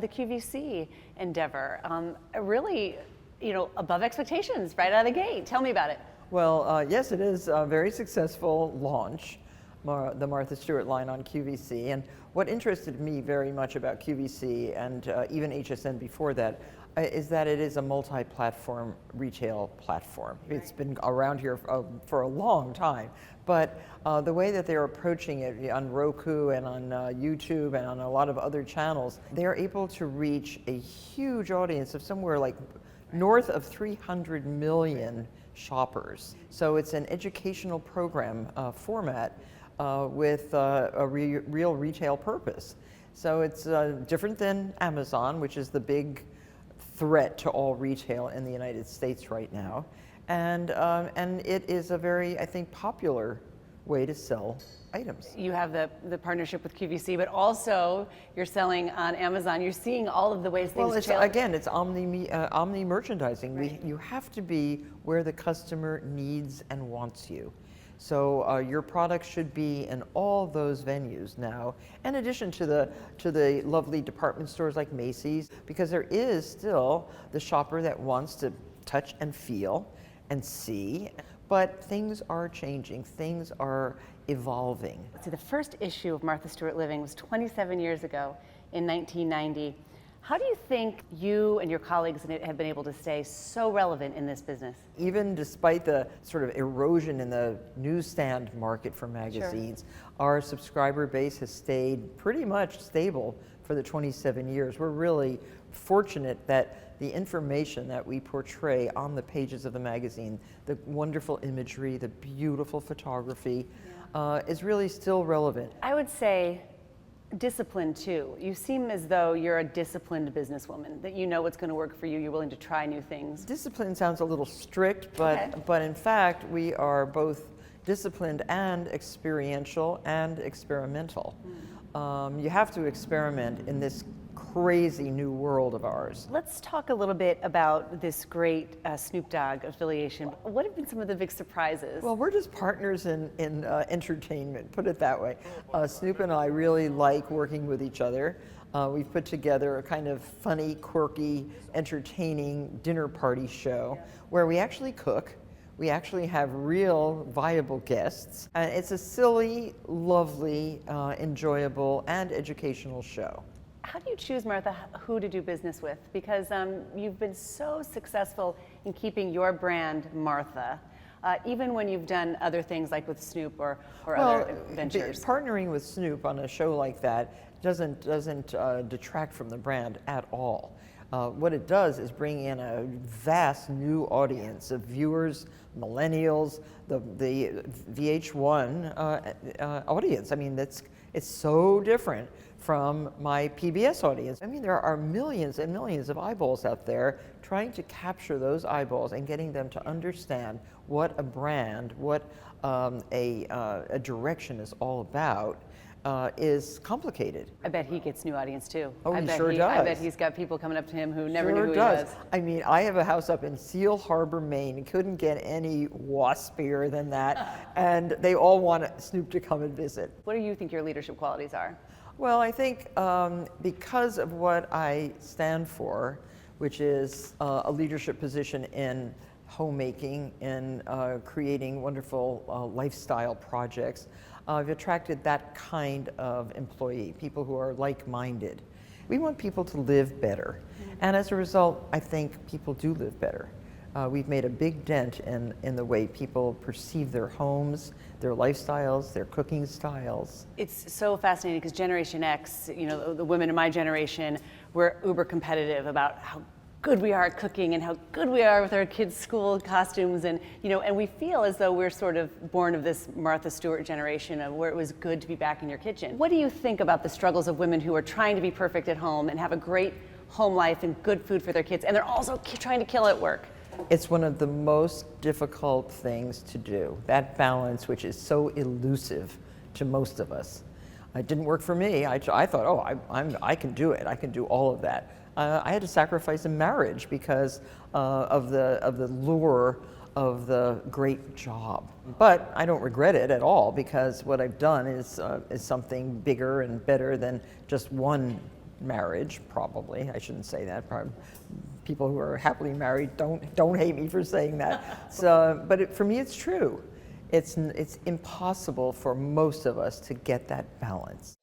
the QVC endeavor. Really, above expectations right out of the gate. Tell me about it. Well, yes, it is a very successful launch, the Martha Stewart line on QVC. And what interested me very much about QVC and even HSN before that is that it is a multi-platform retail platform. Right. It's been around here for a long time, but the way that they're approaching it on Roku and on YouTube and on a lot of other channels, they're able to reach a huge audience of somewhere like north of 300 million shoppers. So it's an educational program format with a real retail purpose. So it's different than Amazon, which is the big threat to all retail in the United States right now. And it is a very, I think, popular way to sell items. You have the partnership with QVC, but also you're selling on Amazon. You're seeing all of the ways things Again, it's omni merchandising. Right. You have to be where the customer needs and wants you. So your product should be in all those venues now, in addition to the lovely department stores like Macy's, because there is still the shopper that wants to touch and feel and see. But things are changing, things are evolving. So the first issue of Martha Stewart Living was 27 years ago in 1990. How do you think you and your colleagues have been able to stay so relevant in this business? Even despite the sort of erosion in the newsstand market for magazines, sure, our subscriber base has stayed pretty much stable for the 27 years. We're really fortunate that the information that we portray on the pages of the magazine, the wonderful imagery, the beautiful photography, is really still relevant. I would say discipline too. You seem as though you're a disciplined businesswoman, that you know what's going to work for you, you're willing to try new things. Discipline sounds a little strict, but in fact we are both disciplined and experiential and experimental. You have to experiment in this crazy new world of ours. Let's talk a little bit about this great Snoop Dogg affiliation. What have been some of the big surprises? Well, we're just partners in entertainment, put it that way. Snoop and I really like working with each other. We've put together a kind of funny, quirky, entertaining dinner party show where we actually cook. We actually have real viable guests. And it's a silly, lovely, enjoyable, and educational show. How do you choose, Martha, who to do business with? Because you've been so successful in keeping your brand Martha, even when you've done other things like with Snoop or other ventures. Partnering with Snoop on a show like that doesn't detract from the brand at all. What it does is bring in a vast new audience of viewers, millennials, the VH1 audience. I mean, it's so different from my PBS audience. I mean, there are millions and millions of eyeballs out there trying to capture those eyeballs and getting them to understand what a brand, what a direction is all about. Is complicated. I bet he gets new audience too. Oh, he sure does. I bet he's got people coming up to him who never knew who he was. I mean, I have a house up in Seal Harbor, Maine. Couldn't get any waspier than that. And they all want Snoop to come and visit. What do you think your leadership qualities are? Well, I think because of what I stand for, which is a leadership position in homemaking, in creating wonderful lifestyle projects, I've attracted that kind of employee, people who are like-minded. We want people to live better. And as a result, I think people do live better. We've made a big dent in the way people perceive their homes, their lifestyles, their cooking styles. It's so fascinating because Generation X, the women in my generation, we're uber competitive about how good we are at cooking and how good we are with our kids' school costumes, and we feel as though we're sort of born of this Martha Stewart generation of where it was good to be back in your kitchen. What do you think about the struggles of women who are trying to be perfect at home and have a great home life and good food for their kids, and they're also trying to kill at work? It's one of the most difficult things to do, that balance, which is so elusive to most of us. It didn't work for me. I thought, oh, I can do it. I can do all of that. I had to sacrifice a marriage because of the lure of the great job. But I don't regret it at all, because what I've done is something bigger and better than just one marriage, probably. I shouldn't say that. People who are happily married don't hate me for saying that. So, but for me, it's true. It's impossible for most of us to get that balance.